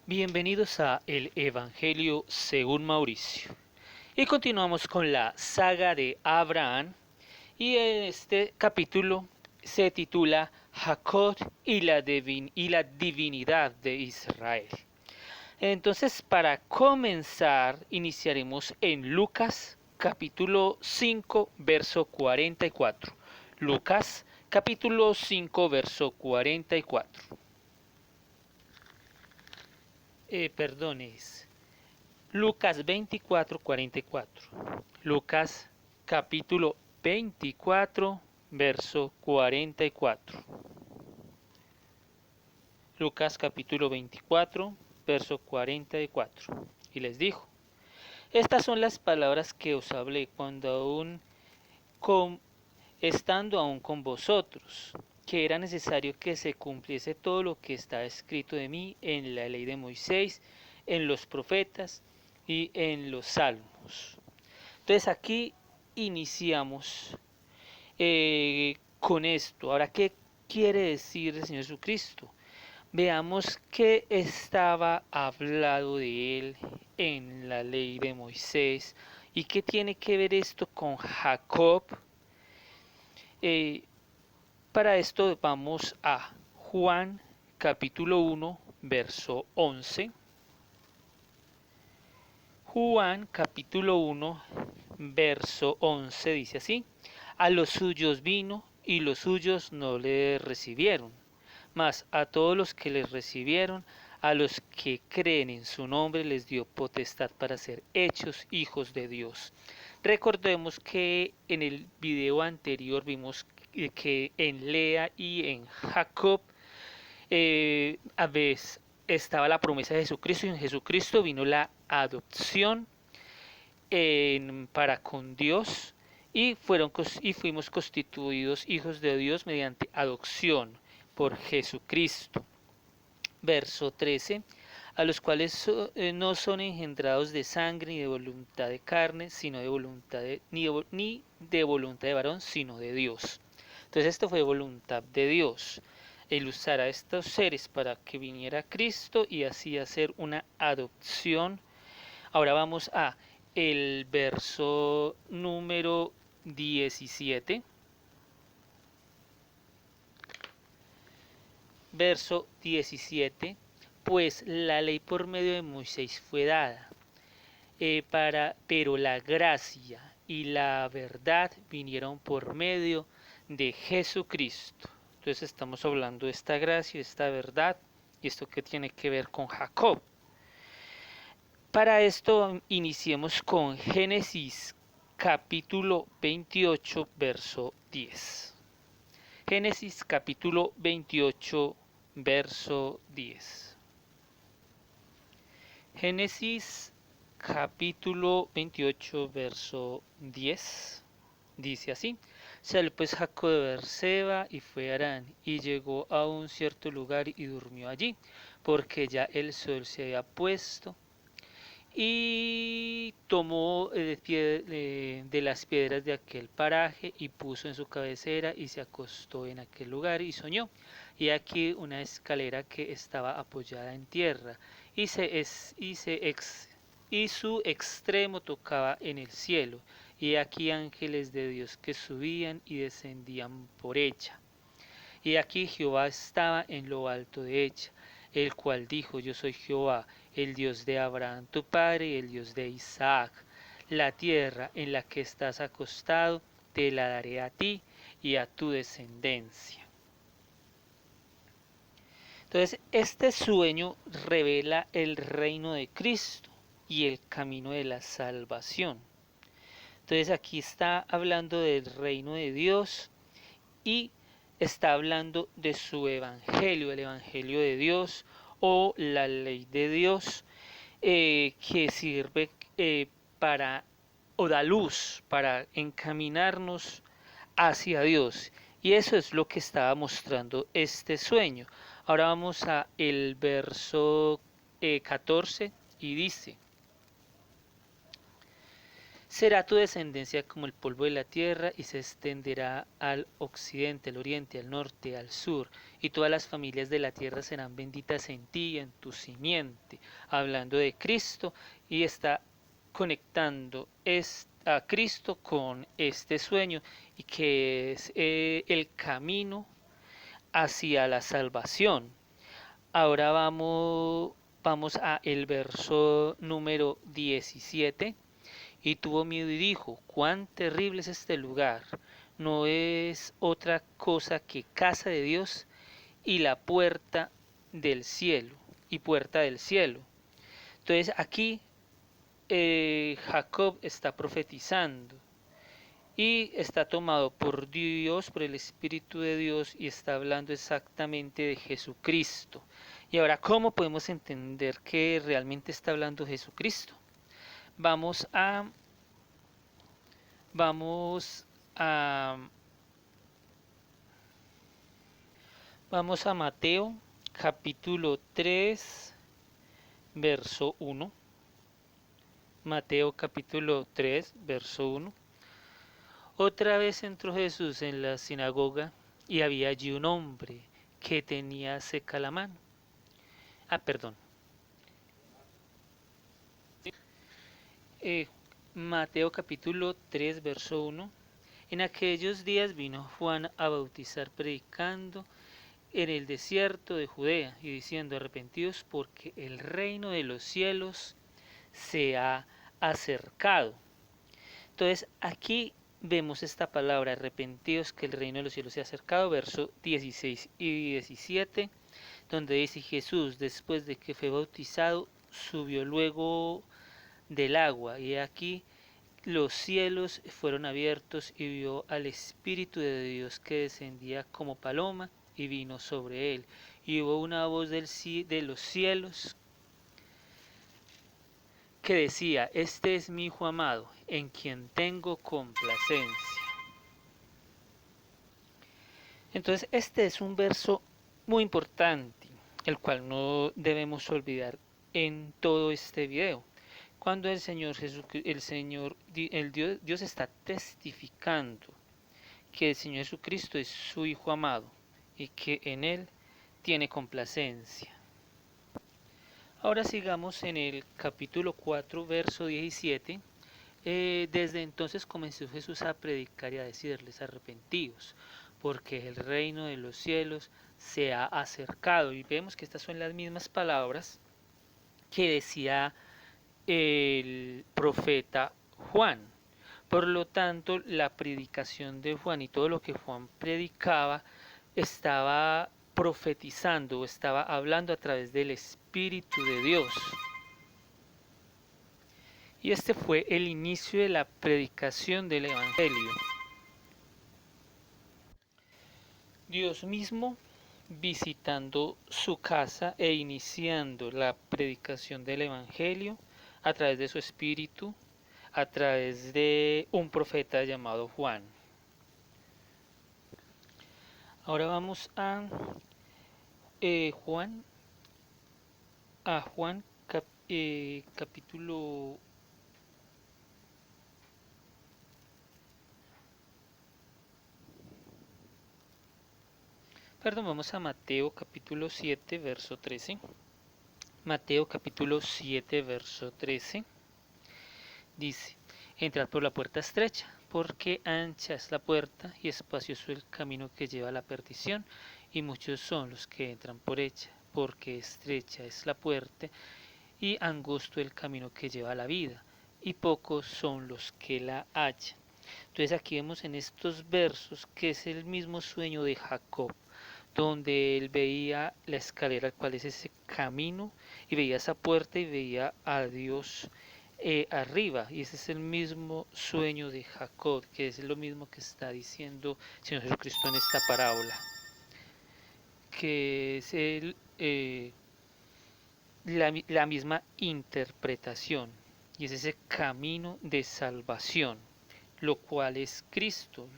Bienvenidos a el Evangelio según Mauricio. Y continuamos con la saga de Abraham. Y este capítulo se titula Jacob y la divinidad de Israel. Entonces, para comenzar, iniciaremos en Lucas capítulo 5, verso 44. Lucas capítulo 5, verso 44. Perdones. Lucas 24, 44. Lucas capítulo 24, verso 44. Lucas capítulo 24, verso 44. Y les dijo: Estas son las palabras que os hablé cuando estando aún con vosotros, que era necesario que se cumpliese todo lo que está escrito de mí en la ley de Moisés, en los profetas y en los salmos. Entonces aquí iniciamos con esto. Ahora, ¿qué quiere decir el Señor Jesucristo? Veamos qué estaba hablado de él en la ley de Moisés y qué tiene que ver esto con Jacob. Eh, para esto vamos a Juan capítulo 1, verso 11. Juan capítulo 1, verso 11 dice así: A los suyos vino y los suyos no le recibieron, mas a todos los que les recibieron, a los que creen en su nombre, les dio potestad para ser hechos hijos de Dios. Recordemos que en el video anterior vimos que en Lea y en Jacob a veces estaba la promesa de Jesucristo, y en Jesucristo vino la adopción para con Dios, y fuimos constituidos hijos de Dios mediante adopción por Jesucristo. Verso 13: a los cuales no son engendrados de sangre ni de voluntad de carne, sino de voluntad ni de voluntad de varón, sino de Dios. Entonces esto fue voluntad de Dios, el usar a estos seres para que viniera Cristo y así hacer una adopción. Ahora vamos a el verso número 17. Verso 17. Pues la ley por medio de Moisés fue dada, pero la gracia y la verdad vinieron por medio de Jesucristo. Entonces estamos hablando de esta gracia, esta verdad, y esto que tiene que ver con Jacob. Para esto iniciemos con Génesis capítulo 28, verso 10. Génesis capítulo 28, verso 10. Génesis capítulo 28, verso 10. Dice así: Salió pues Jacob de Beerseba y fue a Harán, y llegó a un cierto lugar y durmió allí, porque ya el sol se había puesto. Y tomó de las piedras de aquel paraje y puso en su cabecera y se acostó en aquel lugar y soñó. Y aquí una escalera que estaba apoyada en tierra y, y su extremo tocaba en el cielo. Y aquí ángeles de Dios que subían y descendían por ella. Y aquí Jehová estaba en lo alto de ella, el cual dijo: Yo soy Jehová, el Dios de Abraham tu padre y el Dios de Isaac. La tierra en la que estás acostado te la daré a ti y a tu descendencia. Entonces, este sueño revela el reino de Cristo y el camino de la salvación. Entonces, aquí está hablando del reino de Dios y está hablando de su evangelio, el evangelio de Dios o la ley de Dios, que sirve para, o da luz para encaminarnos hacia Dios. Y eso es lo que estaba mostrando este sueño. Ahora vamos a el verso 14 y dice: Será tu descendencia como el polvo de la tierra y se extenderá al occidente, al oriente, al norte, al sur, y todas las familias de la tierra serán benditas en ti y en tu simiente. Hablando de Cristo y está conectando a Cristo con este sueño y que es el camino hacia la salvación. Ahora vamos a el verso número 17. Y tuvo miedo y dijo, cuán terrible es este lugar. No es otra cosa que casa de Dios y la puerta del cielo. Y puerta del cielo. Entonces aquí Jacob está profetizando y está tomado por Dios, por el Espíritu de Dios y está hablando exactamente de Jesucristo. Y ahora, ¿cómo podemos entender que realmente está hablando Jesucristo? Vamos a Vamos a, vamos a Mateo capítulo 3 verso 1. Mateo capítulo 3 verso 1. Otra vez entró Jesús en la sinagoga y había allí un hombre que tenía seca la mano. Perdón. Eh, Mateo capítulo 3 verso 1. En aquellos días vino Juan a bautizar predicando en el desierto de Judea y diciendo arrepentidos porque el reino de los cielos se ha acercado. Entonces aquí vemos esta palabra arrepentidos que el reino de los cielos se ha acercado, verso 16 y 17, donde dice Jesús después de que fue bautizado subió luego del agua y aquí los cielos fueron abiertos y vio al Espíritu de Dios que descendía como paloma y vino sobre él. Y hubo una voz de los cielos que decía, este es mi Hijo amado, en quien tengo complacencia. Entonces este es un verso muy importante, el cual no debemos olvidar en todo este video. Cuando el Señor Dios está testificando que el Señor Jesucristo es su Hijo amado y que en Él tiene complacencia. Ahora sigamos en el capítulo 4, verso 17. Desde entonces comenzó Jesús a predicar y a decirles arrepentidos, porque el reino de los cielos se ha acercado. Y vemos que estas son las mismas palabras que decía el profeta Juan. Por lo tanto, la predicación de Juan y todo lo que Juan predicaba estaba profetizando, estaba hablando a través del Espíritu de Dios. Y este fue el inicio de la predicación del Evangelio. Dios mismo visitando su casa e iniciando la predicación del Evangelio a través de su Espíritu, a través de un profeta llamado Juan. Ahora vamos a Juan, capítulo vamos a Mateo capítulo 7 verso 13. Mateo capítulo 7 verso 13 dice, entrad por la puerta estrecha, porque ancha es la puerta y espacioso el camino que lleva a la perdición, y muchos son los que entran por ella, porque estrecha es la puerta y angosto el camino que lleva a la vida, y pocos son los que la hallan. Entonces aquí vemos en estos versos que es el mismo sueño de Jacob, donde él veía la escalera, cual es ese camino, y veía esa puerta y veía a Dios arriba. Y ese es el mismo sueño de Jacob, que es lo mismo que está diciendo el Señor Jesucristo en esta parábola, que es la misma interpretación, y es ese camino de salvación, lo cual es Cristo,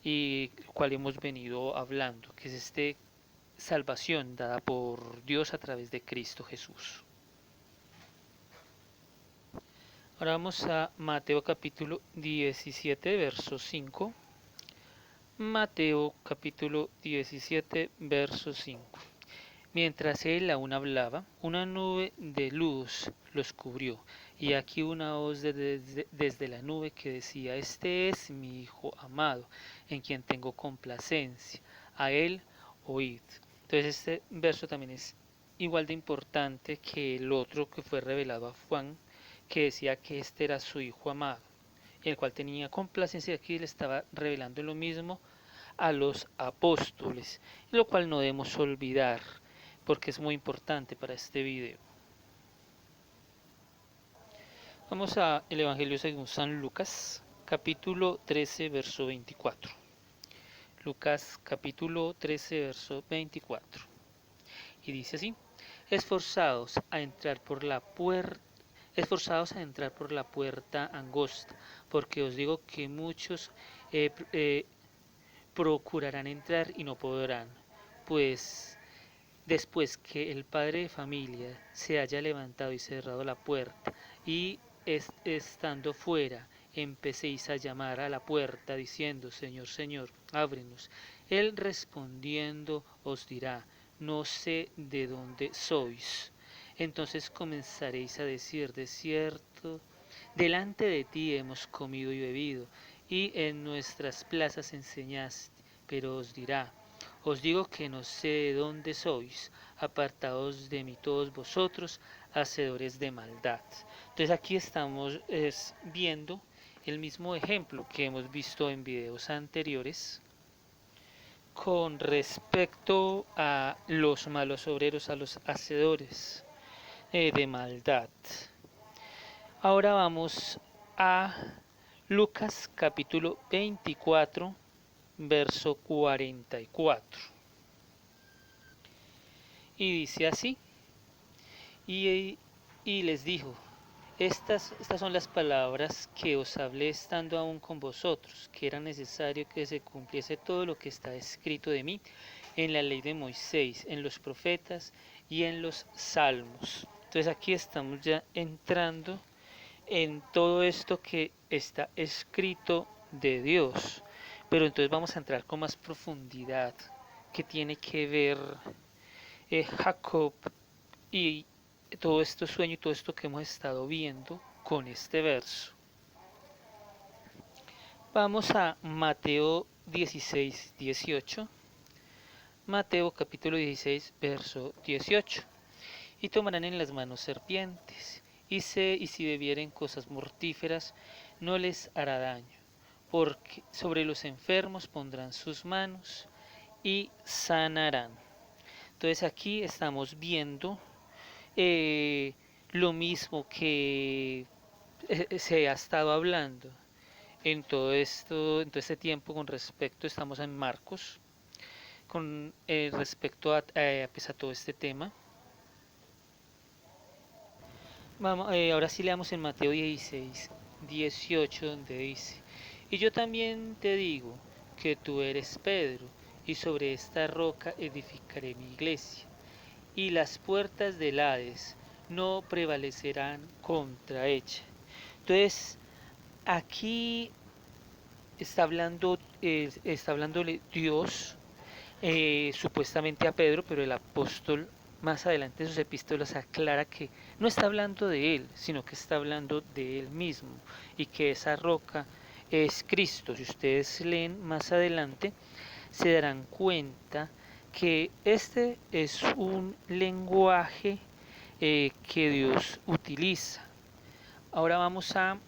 y el cual hemos venido hablando, que es esta salvación dada por Dios a través de Cristo Jesús. Ahora vamos a Mateo capítulo 17, verso 5. Mateo capítulo 17, verso 5. Mientras él aún hablaba, una nube de luz los cubrió, y aquí una voz desde la nube que decía: Este es mi Hijo amado, en quien tengo complacencia, a él oíd. Entonces este verso también es igual de importante que el otro que fue revelado a Juan, que decía que este era su Hijo amado, el cual tenía complacencia. Aquí le estaba revelando lo mismo a los apóstoles, lo cual no debemos olvidar porque es muy importante para este video. Vamos a el Evangelio según San Lucas, capítulo 13, verso 24. Lucas capítulo 13, verso 24. Y dice así: Esforzados a entrar por la puerta Esforzados a entrar por la puerta angosta, porque os digo que muchos procurarán entrar y no podrán, pues después que el padre de familia se haya levantado y cerrado la puerta, y estando fuera, empecéis a llamar a la puerta, diciendo: Señor, Señor, ábrenos. Él respondiendo os dirá: No sé de dónde sois. Entonces comenzaréis a decir: De cierto, delante de ti hemos comido y bebido, y en nuestras plazas enseñaste. Pero os dirá: Os digo que no sé de dónde sois, apartados de mí todos vosotros, hacedores de maldad. Entonces aquí estamos viendo el mismo ejemplo que hemos visto en videos anteriores con respecto a los malos obreros, a los hacedores de maldad. Ahora vamos a Lucas capítulo 24, verso 44. Y dice así: y, y les dijo: estas son las palabras que os hablé estando aún con vosotros, que era necesario que se cumpliese todo lo que está escrito de mí en la ley de Moisés, en los profetas y en los salmos. Entonces aquí estamos ya entrando en todo esto que está escrito de Dios. Pero entonces vamos a entrar con más profundidad, que tiene que ver Jacob y todo este sueño y todo esto que hemos estado viendo con este verso. Vamos a Mateo 16, 18. Mateo capítulo 16, verso 18. Y tomarán en las manos serpientes, y si bebieren cosas mortíferas, no les hará daño, porque sobre los enfermos pondrán sus manos y sanarán. Entonces aquí estamos viendo eh, lo mismo que se ha estado hablando en todo este tiempo con respecto, estamos en Marcos, con respecto pues, a todo este tema. Vamos, ahora sí leamos en Mateo 16, 18, donde dice: Y yo también te digo que tú eres Pedro, y sobre esta roca edificaré mi iglesia, y las puertas del Hades no prevalecerán contra ella. Entonces, aquí está hablándole Dios supuestamente a Pedro, pero el apóstol más adelante en sus epístolas aclara que no está hablando de él, sino que está hablando de él mismo, y que esa roca es Cristo. Si ustedes leen más adelante, se darán cuenta que este es un lenguaje que Dios utiliza. Ahora vamos a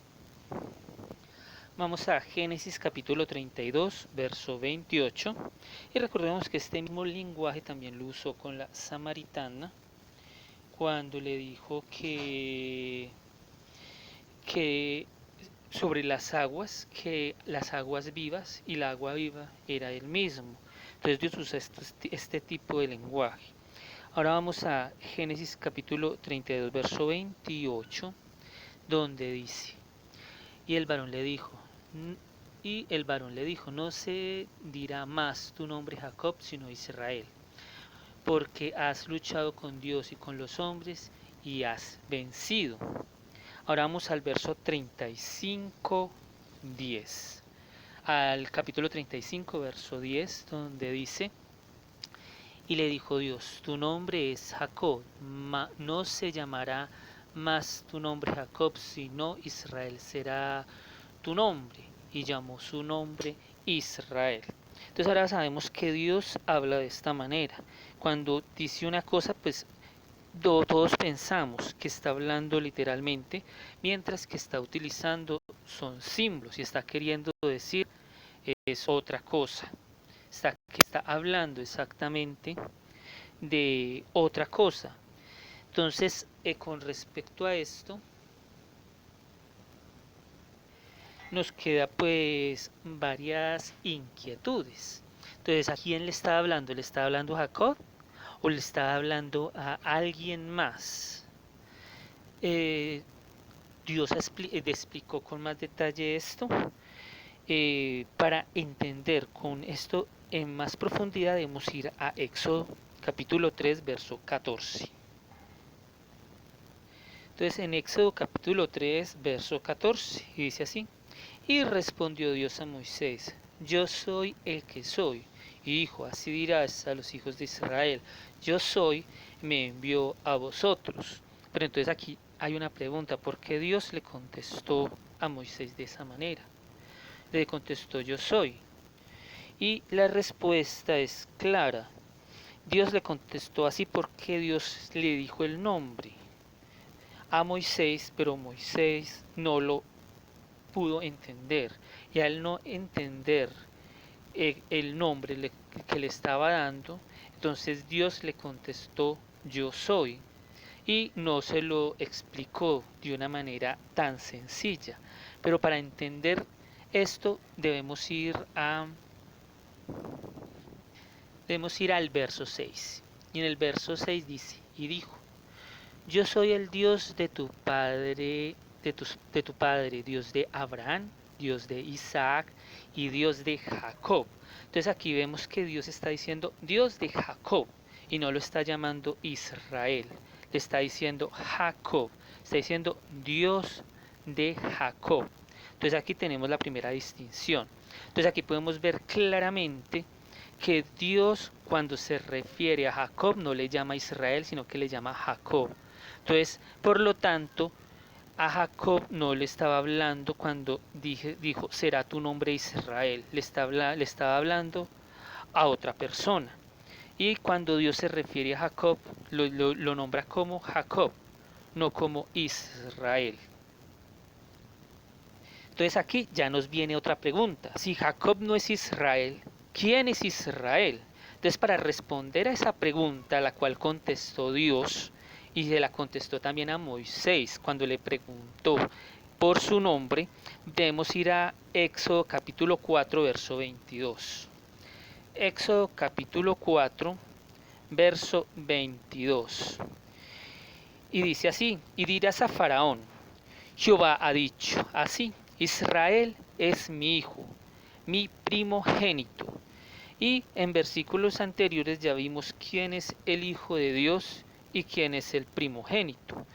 Génesis capítulo 32, verso 28. Y recordemos que este mismo lenguaje también lo usó con la samaritana cuando le dijo que sobre que las aguas vivas y la agua viva era el mismo. Entonces Dios usa este tipo de lenguaje. Ahora vamos a Génesis capítulo 32, verso 28, donde dice: Y el varón le dijo, no se dirá más tu nombre Jacob, sino Israel, porque has luchado con Dios y con los hombres y has vencido. Ahora vamos al verso 35, 10. Al capítulo 35, verso 10, donde dice: Y le dijo Dios, tu nombre es Jacob, no se llamará más tu nombre Jacob, sino Israel será tu nombre. Y llamó su nombre Israel. Entonces ahora sabemos que Dios habla de esta manera. Cuando dice una cosa, pues todos pensamos que está hablando literalmente, mientras que está utilizando son símbolos y está queriendo decir es otra cosa. Está hablando exactamente de otra cosa. Entonces, con respecto a esto, nos queda pues varias inquietudes. Entonces, ¿a quién le está hablando? ¿Le está hablando a Jacob o le está hablando a alguien más? Eh, Dios explicó con más detalle esto. Para entender con esto en más profundidad debemos ir a Éxodo capítulo 3 verso 14. Entonces en Éxodo capítulo 3 verso 14 dice así: Y respondió Dios a Moisés: Yo soy el que soy. Y dijo: Así dirás a los hijos de Israel: Yo soy, me envió a vosotros. Pero entonces aquí hay una pregunta: ¿por qué Dios le contestó a Moisés de esa manera? Le contestó: Yo soy. Y la respuesta es clara. Dios le contestó así porque Dios le dijo el nombre a Moisés, pero Moisés no lo pudo entender. Y al no entender el nombre que le estaba dando, entonces Dios le contestó: Yo soy. Y no se lo explicó de una manera tan sencilla. Pero para entender esto debemos ir al verso 6. Y en el verso 6 dice: Y dijo: Yo soy el Dios de tu padre, de tu padre, Dios de Abraham, Dios de Isaac y Dios de Jacob. Entonces aquí vemos que Dios está diciendo Dios de Jacob y no lo está llamando Israel. Le está diciendo Jacob, está diciendo Dios de Jacob. Entonces aquí tenemos la primera distinción. Entonces aquí podemos ver claramente que Dios, cuando se refiere a Jacob, no le llama Israel, sino que le llama Jacob. Entonces, por lo tanto, a Jacob no le estaba hablando cuando dijo, será tu nombre Israel. Le estaba hablando a otra persona. Y cuando Dios se refiere a Jacob, lo nombra como Jacob, no como Israel. Entonces aquí ya nos viene otra pregunta. Si Jacob no es Israel, ¿quién es Israel? Entonces, para responder a esa pregunta, la cual contestó Dios, y se la contestó también a Moisés cuando le preguntó por su nombre, debemos ir a Éxodo capítulo 4, verso 22. Éxodo capítulo 4, verso 22. Y dice así: Y dirás a Faraón: Jehová ha dicho así: Israel es mi hijo, mi primogénito. Y en versículos anteriores ya vimos quién es el Hijo de Dios y quién es el primogénito.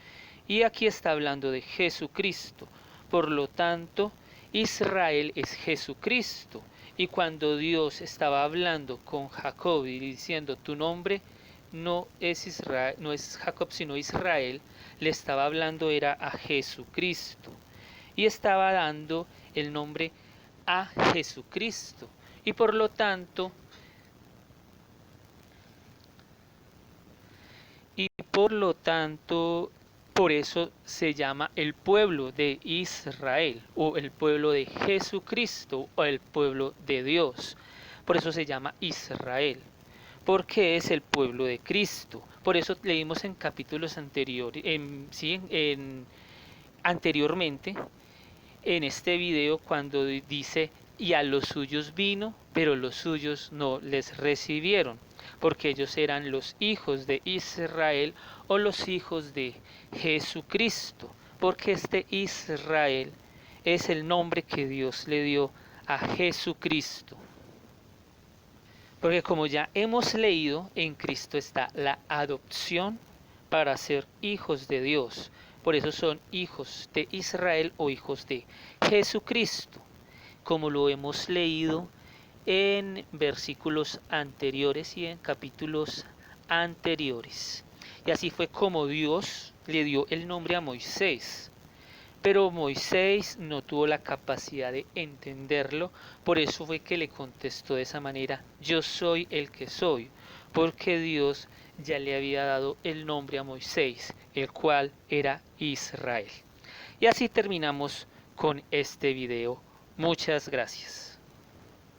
Y aquí está hablando de Jesucristo. Por lo tanto, Israel es Jesucristo. Y cuando Dios estaba hablando con Jacob y diciendo tu nombre no es Israel, no es Jacob sino Israel, le estaba hablando era a Jesucristo. Y estaba dando el nombre a Jesucristo. Y por lo tanto, por eso se llama el pueblo de Israel o el pueblo de Jesucristo o el pueblo de Dios. Por eso se llama Israel, porque es el pueblo de Cristo. Por eso leímos en capítulos anteriores, anteriormente, en este video cuando dice: y a los suyos vino, pero los suyos no les recibieron, porque ellos eran los hijos de Israel o los hijos de Jesucristo, porque este Israel es el nombre que Dios le dio a Jesucristo. Porque como ya hemos leído, en Cristo está la adopción para ser hijos de Dios, Por eso son hijos de Israel o hijos de Jesucristo, como lo hemos leído en versículos anteriores y en capítulos anteriores. Y así fue como Dios le dio el nombre a Moisés. Pero Moisés no tuvo la capacidad de entenderlo, por eso fue que le contestó de esa manera: yo soy el que soy, porque Dios ya le había dado el nombre a Moisés, el cual era Israel. Y así terminamos con este video. Muchas gracias.